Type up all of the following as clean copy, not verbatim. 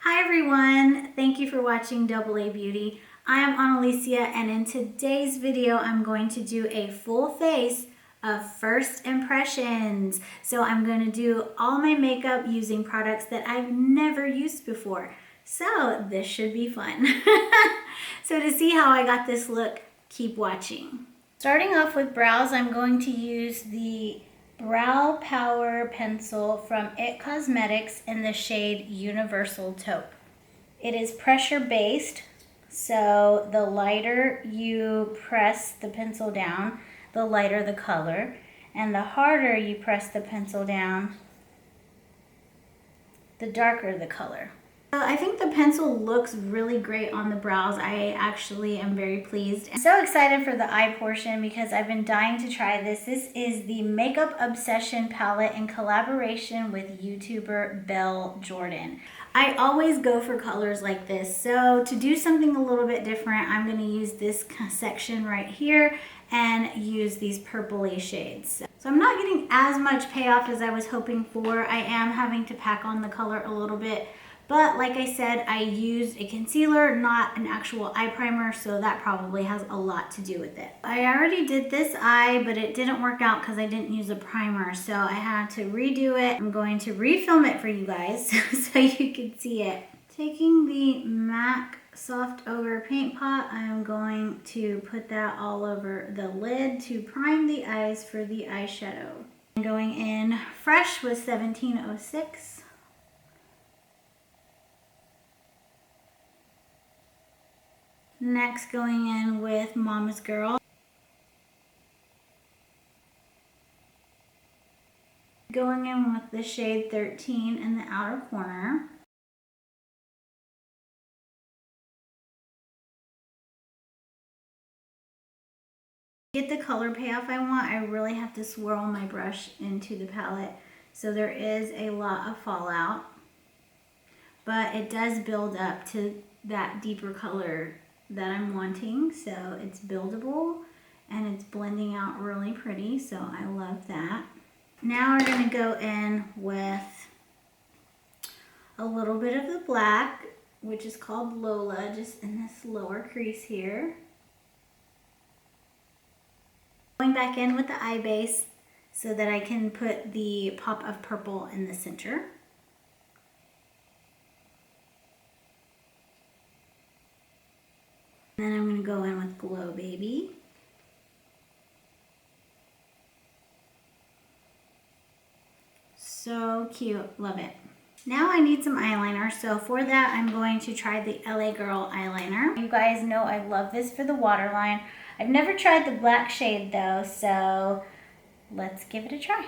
Hi everyone, thank you for watching Double A Beauty. I am Annalicia and in today's video I'm going to do a full face of first impressions. So I'm going to do all my makeup using products that I've never used before. So this should be fun. So to see how I got this look, keep watching. Starting off with brows, I'm going to use the Brow Power Pencil from IT Cosmetics in the shade Universal Taupe. It is pressure based, so the lighter you press the pencil down, the lighter the color, and the harder you press the pencil down, the darker the color. I think the pencil looks really great on the brows. I actually am very pleased. I'm so excited for the eye portion because I've been dying to try this. This is the Makeup Obsession palette in collaboration with YouTuber Belle Jordan. I always go for colors like this. So to do something a little bit different, I'm going to use this section right here and use these purpley shades. So I'm not getting as much payoff as I was hoping for. I am having to pack on the color a little bit. But like I said, I used a concealer, not an actual eye primer, so that probably has a lot to do with it. I already did this eye, but it didn't work out because I didn't use a primer, so I had to redo it. I'm going to refilm it for you guys so you can see it. Taking the MAC Soft Ogre Paint Pot, I'm going to put that all over the lid to prime the eyes for the eyeshadow. I'm going in fresh with 1706. Next, going in with Mama's Girl. Going in with the shade 13 in the outer corner. To get the color payoff I want, I really have to swirl my brush into the palette. So there is a lot of fallout, but it does build up to that deeper color that I'm wanting. So it's buildable and it's blending out really pretty. So I love that. Now we're going to go in with a little bit of the black, which is called Lola, just in this lower crease here. Going back in with the eye base so that I can put the pop of purple in the center. And then I'm going to go in with Glow Baby. So cute, love it. Now I need some eyeliner, so for that I'm going to try the LA Girl eyeliner. You guys know I love this for the waterline. I've never tried the black shade though, so let's give it a try.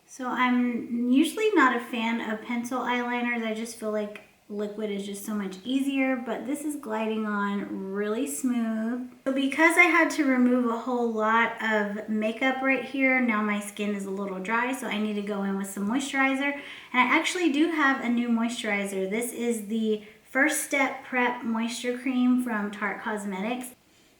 So I'm usually not a fan of pencil eyeliners. I just feel like liquid is just so much easier, but this is gliding on really smooth. So because I had to remove a whole lot of makeup right here, now my skin is a little dry, so I need to go in with some moisturizer. And I actually do have a new moisturizer. This is the First Step Prep Moisture Cream from Tarte Cosmetics.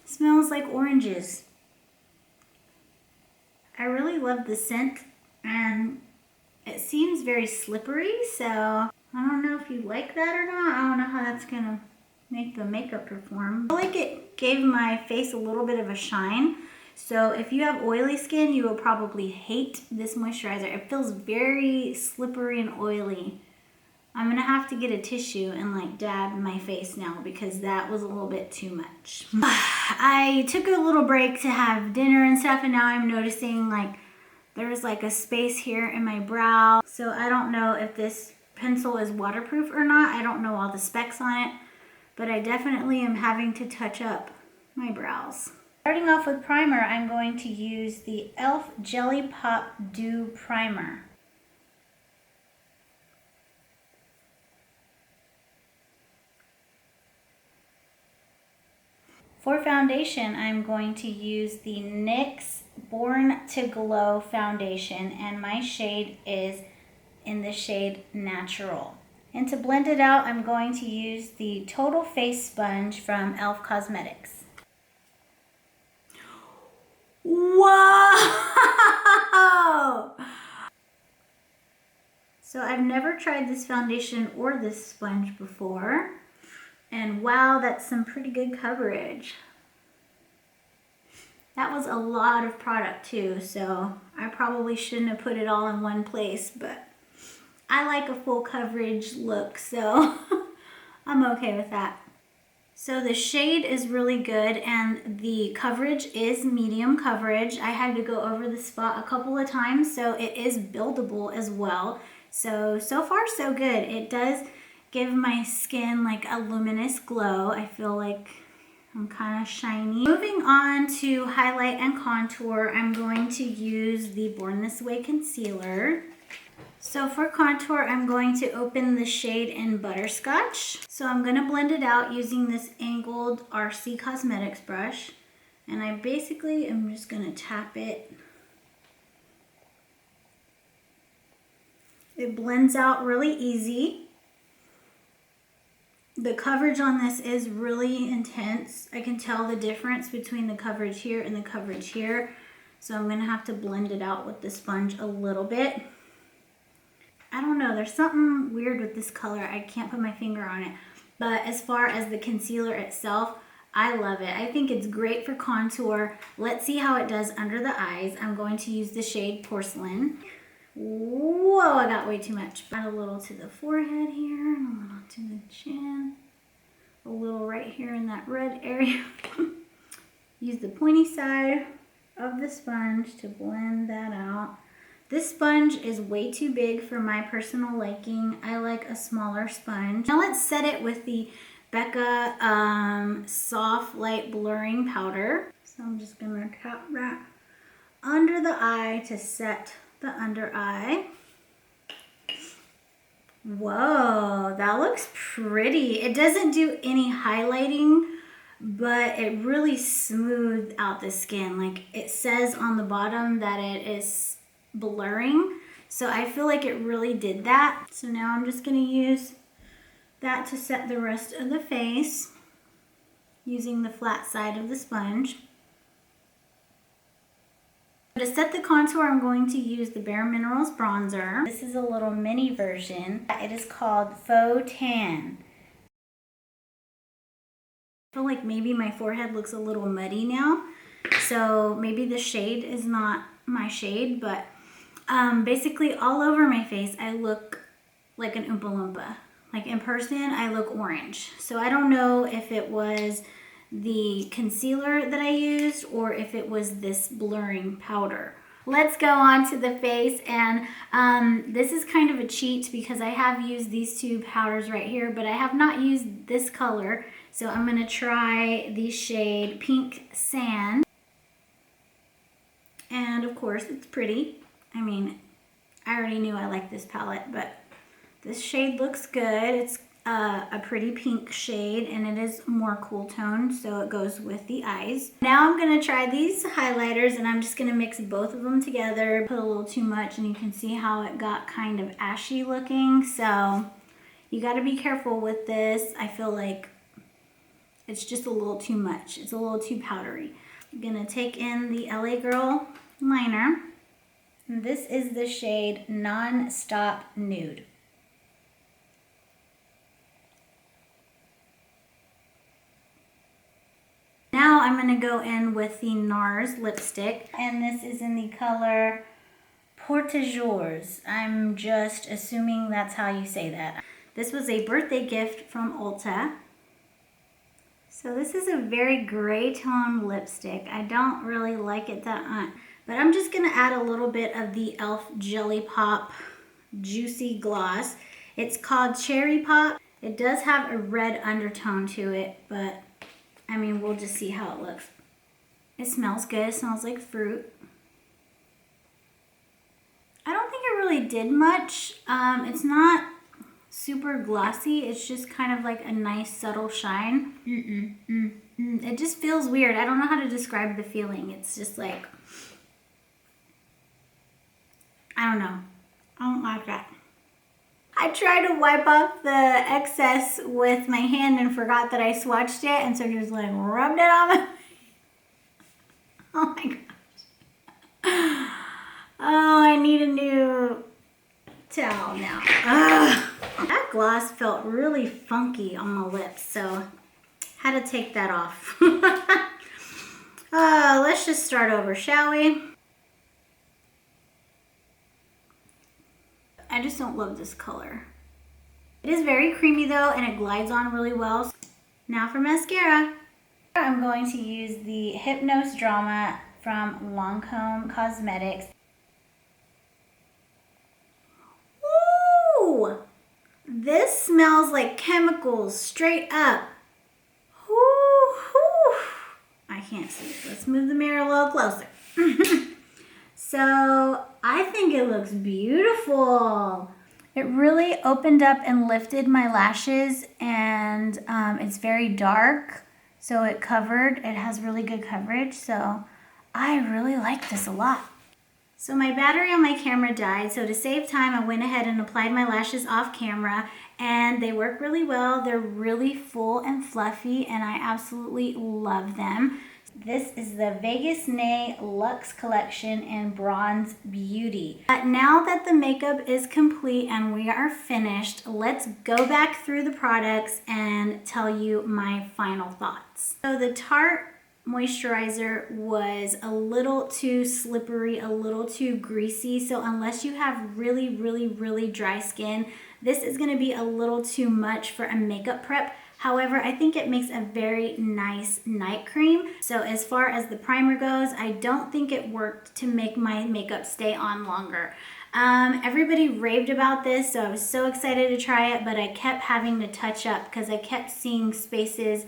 It smells like oranges. I really love the scent and it seems very slippery, so I don't know if you like that or not. I don't know how that's gonna make the makeup perform. I feel like it gave my face a little bit of a shine. So if you have oily skin, you will probably hate this moisturizer. It feels very slippery and oily. I'm gonna have to get a tissue and like dab my face now because that was a little bit too much. I took a little break to have dinner and stuff, and now I'm noticing like there's like a space here in my brow. So I don't know if this pencil is waterproof or not. I don't know all the specs on it, but I definitely am having to touch up my brows. Starting off with primer, I'm going to use the e.l.f. Jelly Pop Dew Primer. For foundation, I'm going to use the NYX Born to Glow foundation, and my shade is in the shade Natural. And to blend it out, I'm going to use the Total Face Sponge from e.l.f. Cosmetics. Whoa! So I've never tried this foundation or this sponge before. And wow, that's some pretty good coverage. That was a lot of product too, so I probably shouldn't have put it all in one place, but I like a full coverage look, so I'm okay with that. So the shade is really good and the coverage is medium coverage. I had to go over the spot a couple of times, so it is buildable as well. So far so good. It does give my skin like a luminous glow. I feel like I'm kind of shiny. Moving on to highlight and contour, I'm going to use the Born This Way concealer. So for contour, I'm going to open the shade in Butterscotch. So I'm going to blend it out using this angled RC Cosmetics brush. And I basically am just going to tap it. It blends out really easy. The coverage on this is really intense. I can tell the difference between the coverage here and the coverage here. So I'm gonna have to blend it out with the sponge a little bit. I don't know, there's something weird with this color. I can't put my finger on it. But as far as the concealer itself, I love it. I think it's great for contour. Let's see how it does under the eyes. I'm going to use the shade Porcelain. Whoa, I got way too much. Add a little to the forehead here, a little to the chin, a little right here in that red area. Use the pointy side of the sponge to blend that out. This sponge is way too big for my personal liking. I like a smaller sponge. Now let's set it with the Becca Soft Light Blurring Powder. So I'm just gonna tap that under the eye to set the under eye. Whoa, that looks pretty. It doesn't do any highlighting, but it really smoothed out the skin. Like it says on the bottom that it is blurring. So I feel like it really did that. So now I'm just gonna use that to set the rest of the face using the flat side of the sponge. To set the contour, I'm going to use the Bare Minerals bronzer. This is a little mini version. It is called Faux Tan. I feel like maybe my forehead looks a little muddy now, so maybe the shade is not my shade, but basically all over my face I look like an Oompa Loompa. Like in person I look orange. So I don't know if it was the concealer that I used or if it was this blurring powder. Let's go on to the face, and this is kind of a cheat because I have used these two powders right here, but I have not used this color. So I'm gonna try the shade Pink Sand. And of course it's pretty. I mean, I already knew I liked this palette, but this shade looks good. It's a pretty pink shade and it is more cool toned, so it goes with the eyes. Now I'm gonna try these highlighters and I'm just gonna mix both of them together. Put a little too much and you can see how it got kind of ashy looking. So you gotta be careful with this. I feel like it's just a little too much. It's a little too powdery. I'm gonna take in the LA Girl liner. And this is the shade Non-Stop Nude. Now I'm going to go in with the NARS lipstick, and this is in the color Portageurs. I'm just assuming that's how you say that. This was a birthday gift from Ulta. So this is a very gray tone lipstick. I don't really like it that much, but I'm just going to add a little bit of the e.l.f. Jelly Pop Juicy Gloss. It's called Cherry Pop. It does have a red undertone to it, but I mean, we'll just see how it looks. It smells good. It smells like fruit. I don't think it really did much. It's not super glossy. It's just kind of like a nice subtle shine. It just feels weird. I don't know how to describe the feeling. It's just like, I don't know. I don't like that. I tried to wipe off the excess with my hand and forgot that I swatched it, and so just like rubbed it on my face. Oh my gosh. Oh, I need a new towel now. Ugh. That gloss felt really funky on my lips, so had to take that off. Let's just start over, shall we? I just don't love this color. It is very creamy though, and it glides on really well. Now for mascara. I'm going to use the Hypnose Drama from Lancome Cosmetics. Ooh! This smells like chemicals, straight up. Ooh, ooh. I can't see. Let's move the mirror a little closer. So I think it looks beautiful. It really opened up and lifted my lashes, and it's very dark, so it has really good coverage, so I really like this a lot. So my battery on my camera died, so to save time, I went ahead and applied my lashes off camera, and they work really well. They're really full and fluffy, and I absolutely love them. This is the Vegas Nay Luxe Collection in Bronze Beauty. Now that the makeup is complete and we are finished, let's go back through the products and tell you my final thoughts. So the Tarte moisturizer was a little too slippery, a little too greasy. So unless you have really, really, really dry skin, this is gonna be a little too much for a makeup prep. However, I think it makes a very nice night cream. So as far as the primer goes, I don't think it worked to make my makeup stay on longer. Everybody raved about this, so I was so excited to try it, but I kept having to touch up because I kept seeing spaces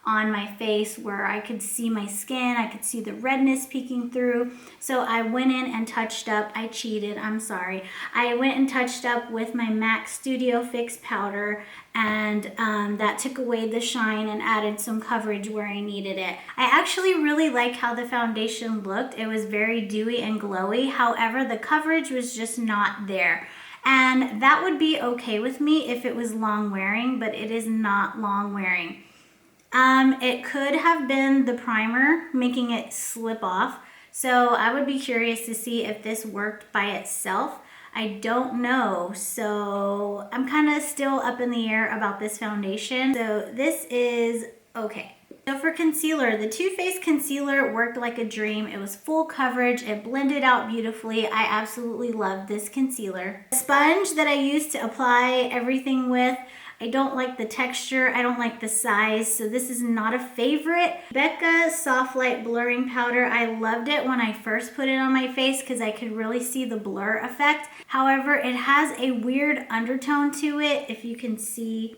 on my face where I could see my skin, I could see the redness peeking through. So I went in and touched up. I cheated, I'm sorry. I went and touched up with my MAC Studio Fix powder, and that took away the shine and added some coverage where I needed it. I actually really like how the foundation looked. It was very dewy and glowy. However, the coverage was just not there. And that would be okay with me if it was long wearing, but it is not long wearing. It could have been the primer making it slip off. So I would be curious to see if this worked by itself. I don't know. So I'm kind of still up in the air about this foundation. So this is okay. So for concealer, the Too Faced concealer worked like a dream. It was full coverage. It blended out beautifully. I absolutely love this concealer. The sponge that I used to apply everything with, I don't like the texture, I don't like the size, so this is not a favorite. Becca Soft Light Blurring Powder, I loved it when I first put it on my face because I could really see the blur effect. However, it has a weird undertone to it, if you can see.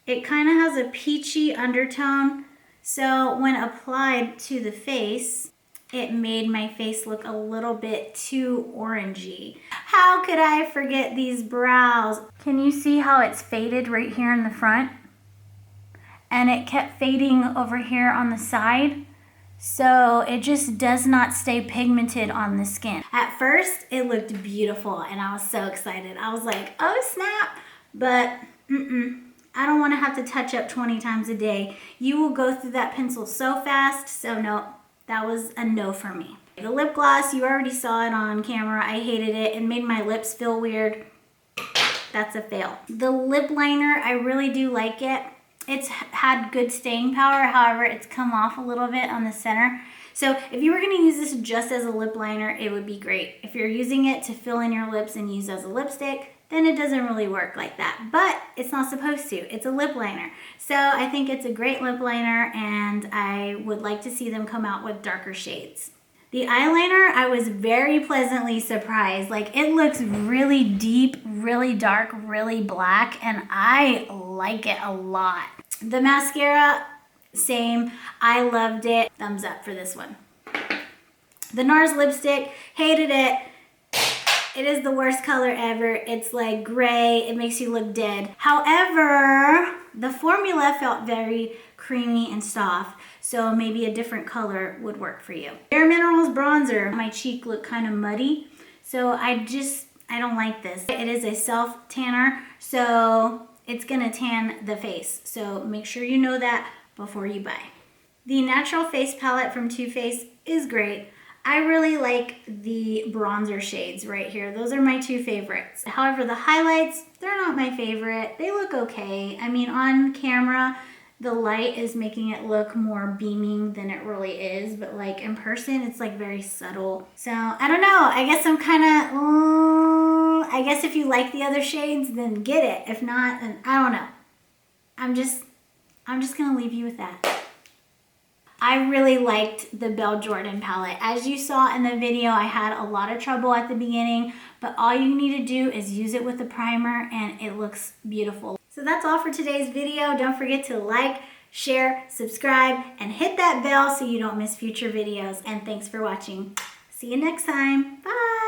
It kind of has a peachy undertone, so when applied to the face, it made my face look a little bit too orangey. How could I forget these brows? Can you see how it's faded right here in the front? And it kept fading over here on the side. So it just does not stay pigmented on the skin. At first, it looked beautiful and I was so excited. I was like, oh snap, but I don't wanna have to touch up 20 times a day. You will go through that pencil so fast, so no. That was a no for me. The lip gloss, you already saw it on camera. I hated it. It made my lips feel weird. That's a fail. The lip liner, I really do like it. It's had good staying power. However, it's come off a little bit on the center. So if you were gonna use this just as a lip liner, it would be great. If you're using it to fill in your lips and use as a lipstick, then it doesn't really work like that. But it's not supposed to. It's a lip liner. So I think it's a great lip liner, and I would like to see them come out with darker shades. The eyeliner, I was very pleasantly surprised. Like, it looks really deep, really dark, really black, and I like it a lot. The mascara, same. I loved it. Thumbs up for this one. The NARS lipstick, hated it. It is the worst color ever. It's like gray. It makes you look dead. However, the formula felt very creamy and soft, so maybe a different color would work for you. Bare Minerals bronzer. My cheek looked kind of muddy, so I don't like this. It is a self tanner, so it's gonna tan the face. So make sure you know that before you buy. The Natural Face Palette from Too Faced is great. I really like the bronzer shades right here. Those are my two favorites. However, the highlights, they're not my favorite. They look okay. I mean, on camera, the light is making it look more beaming than it really is, but like in person, it's like very subtle. So I don't know. I guess I'm kind of, I guess if you like the other shades, then get it. If not, then I don't know. I'm just gonna leave you with that. I really liked the Belle Jordan palette. As you saw in the video, I had a lot of trouble at the beginning, but all you need to do is use it with the primer and it looks beautiful. So that's all for today's video. Don't forget to like, share, subscribe, and hit that bell so you don't miss future videos. And thanks for watching. See you next time. Bye.